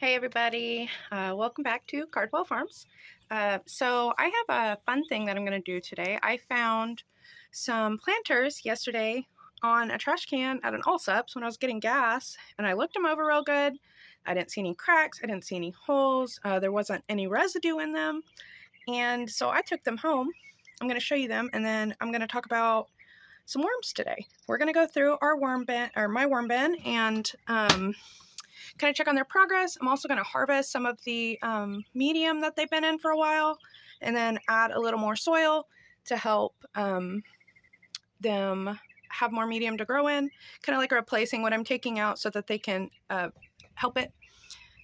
Hey everybody, welcome back to Cardwell Farms. So I have a fun thing that I'm going to do today. I found some planters yesterday on a trash can at an Allsups when I was getting gas, and I looked them over real good. I didn't see any cracks, I didn't see any holes, there wasn't any residue in them, and so I took them home. I'm going to show you them, and then I'm going to talk about some worms today. We're going to go through our worm bin, or my worm bin, and kind of check on their progress. I'm also going to harvest some of the medium that they've been in for a while, and then add a little more soil to help them have more medium to grow in, kind of like replacing what I'm taking out so that they can help it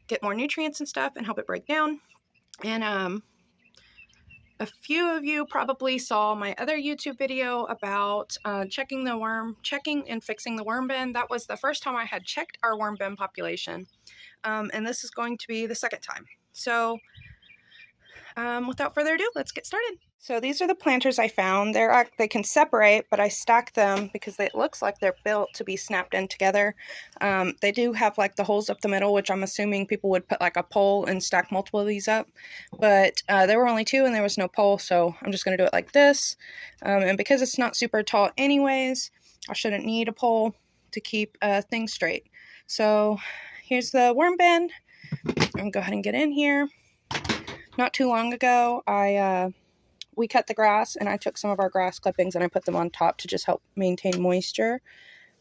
get more nutrients and stuff and help it break down. And a few of you probably saw my other YouTube video about checking and fixing the worm bin. That was the first time I had checked our worm bin population. And this is going to be the second time. So without further ado, let's get started. So these are the planters I found. They can separate, but I stacked them because it looks like they're built to be snapped in together. They do have like the holes up the middle, which I'm assuming people would put like a pole and stack multiple of these up. But there were only two and there was no pole, so I'm just going to do it like this. And because it's not super tall anyways, I shouldn't need a pole to keep things straight. So here's the worm bin. I'm going to go ahead and get in here. Not too long ago, we cut the grass, and I took some of our grass clippings and I put them on top to just help maintain moisture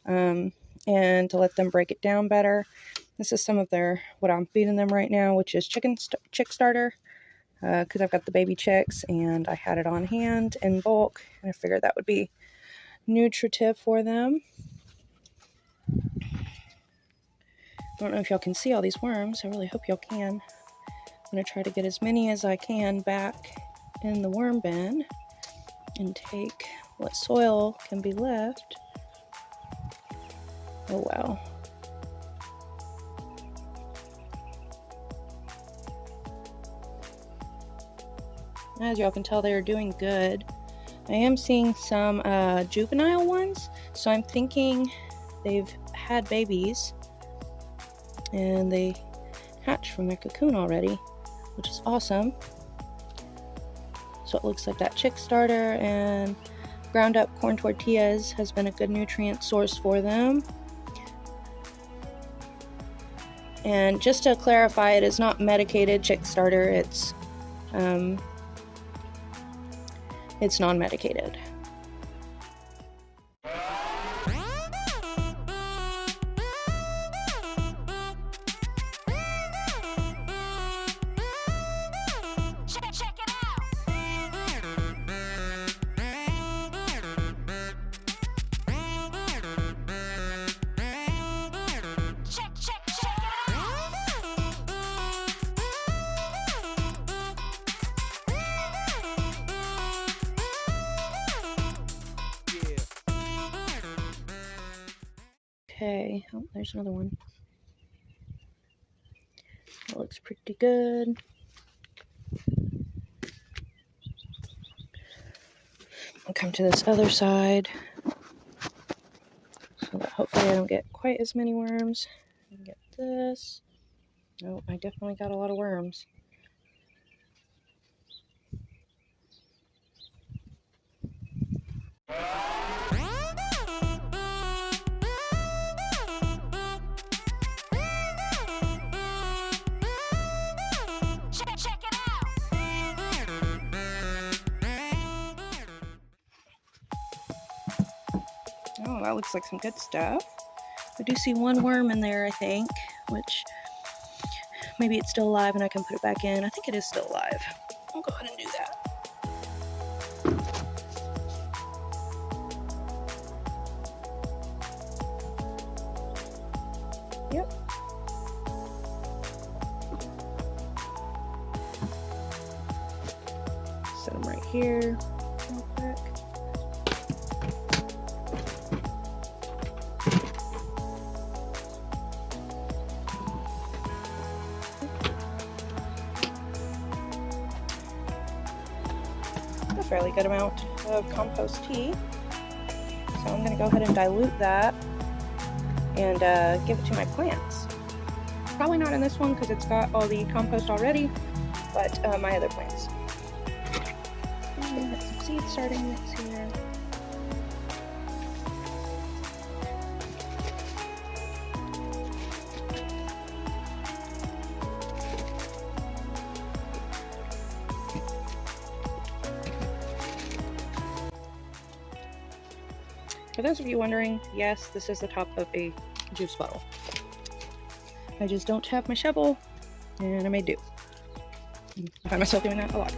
and to let them break it down better. This is some of what I'm feeding them right now, which is chick starter, because I've got the baby chicks and I had it on hand in bulk, and I figured that would be nutritive for them. I don't know if y'all can see all these worms. I really hope y'all can. I'm going to try to get as many as I can back in the worm bin and take what soil can be left. Oh wow. As y'all can tell, they are doing good. I am seeing some juvenile ones, so I'm thinking they've had babies and they hatched from their cocoon already, which is awesome. So it looks like that chick starter and ground up corn tortillas has been a good nutrient source for them. And just to clarify, it is not medicated chick starter, it's non-medicated. Okay, oh, there's another one. That looks pretty good. I'll come to this other side so that hopefully I don't get quite as many worms. Get this. Oh, I definitely got a lot of worms. Oh, that looks like some good stuff. I do see one worm in there, I think, which maybe it's still alive and I can put it back in. I think it is still alive. I'll go ahead and do that. Yep. Set them right here real quick. A fairly good amount of compost tea. So I'm going to go ahead and dilute that and give it to my plants. Probably not in this one because it's got all the compost already, but my other plants. Got some seeds starting mix here. For those of you wondering, yes, this is the top of a juice bottle. I just don't have my shovel, and I may do. I find myself doing that a lot.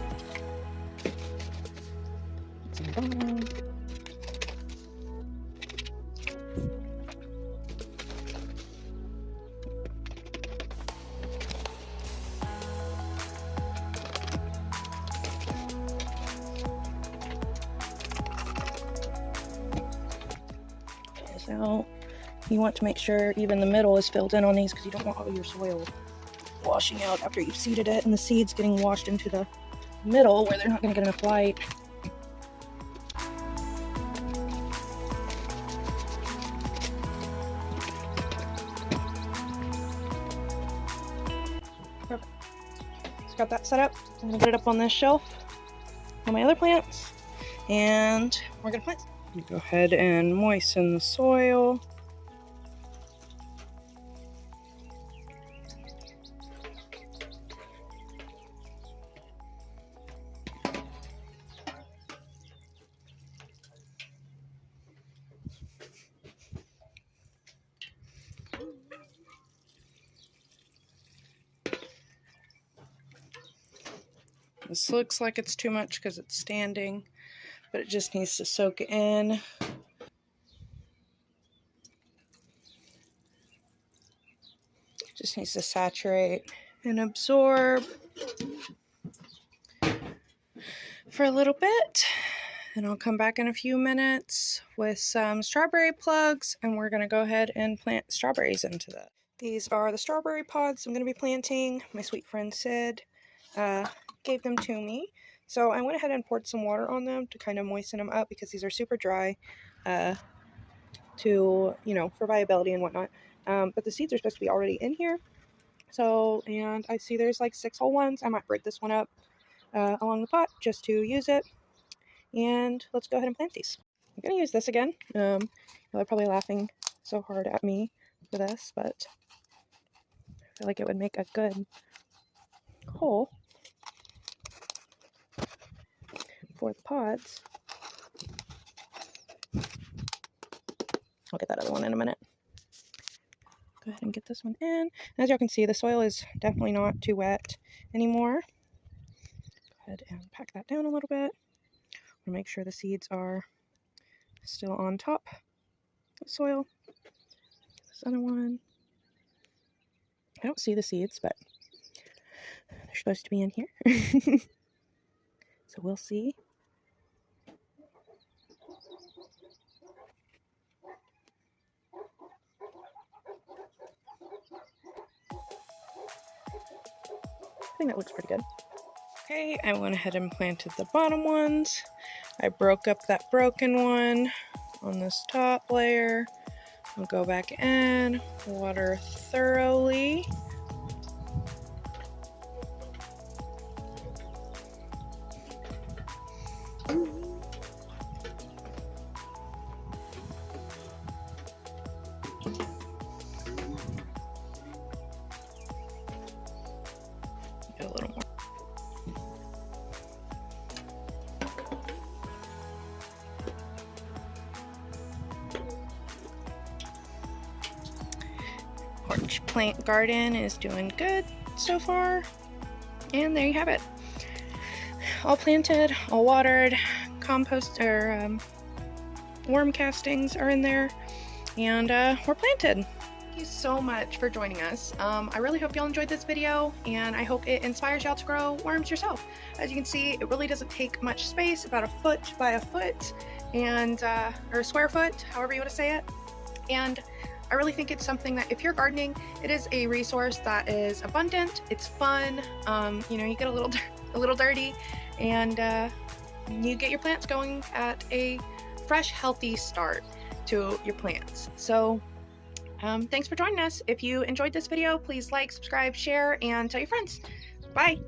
So you want to make sure even the middle is filled in on these because you don't want all your soil washing out after you've seeded it and the seeds getting washed into the middle where they're not going to get enough light. Perfect. Just got that set up. I'm going to get it up on this shelf on my other plants, and we're going to plant. Go ahead and moisten the soil. This looks like it's too much because it's standing, but it just needs to soak in. Just needs to saturate and absorb for a little bit. And I'll come back in a few minutes with some strawberry plugs, and we're going to go ahead and plant strawberries into that. These are the strawberry pods I'm going to be planting. My sweet friend Sid gave them to me. So I went ahead and poured some water on them to kind of moisten them up because these are super dry for viability and whatnot. But the seeds are supposed to be already in here. So, and I see there's like 6 whole ones. I might break this one up along the pot just to use it. And let's go ahead and plant these. I'm going to use this again. They're probably laughing so hard at me for this, but I feel like it would make a good hole for the pods. I'll get that other one in a minute. Go ahead and get this one in. As y'all can see, the soil is definitely not too wet anymore. Go ahead and pack that down a little bit. I'm gonna make sure the seeds are still on top of the soil. This other one, I don't see the seeds, but they're supposed to be in here. So we'll see. I think that looks pretty good. Okay, I went ahead and planted the bottom ones. I broke up that broken one on this top layer. I'll go back in, water thoroughly. Get a little more. Porch plant garden is doing good so far, and there you have it. All planted, all watered, compost or worm castings are in there, and we're planted. Thank you so much for joining us. I really hope y'all enjoyed this video, and I hope it inspires y'all to grow worms yourself. As you can see, it really doesn't take much space, about a foot by a foot, and or a square foot, however you want to say it. And I really think it's something that if you're gardening, it is a resource that is abundant. It's fun. You get a little dirty, and you get your plants going at a fresh, healthy start to your plants. So Thanks for joining us. If you enjoyed this video, please like, subscribe, share, and tell your friends. Bye.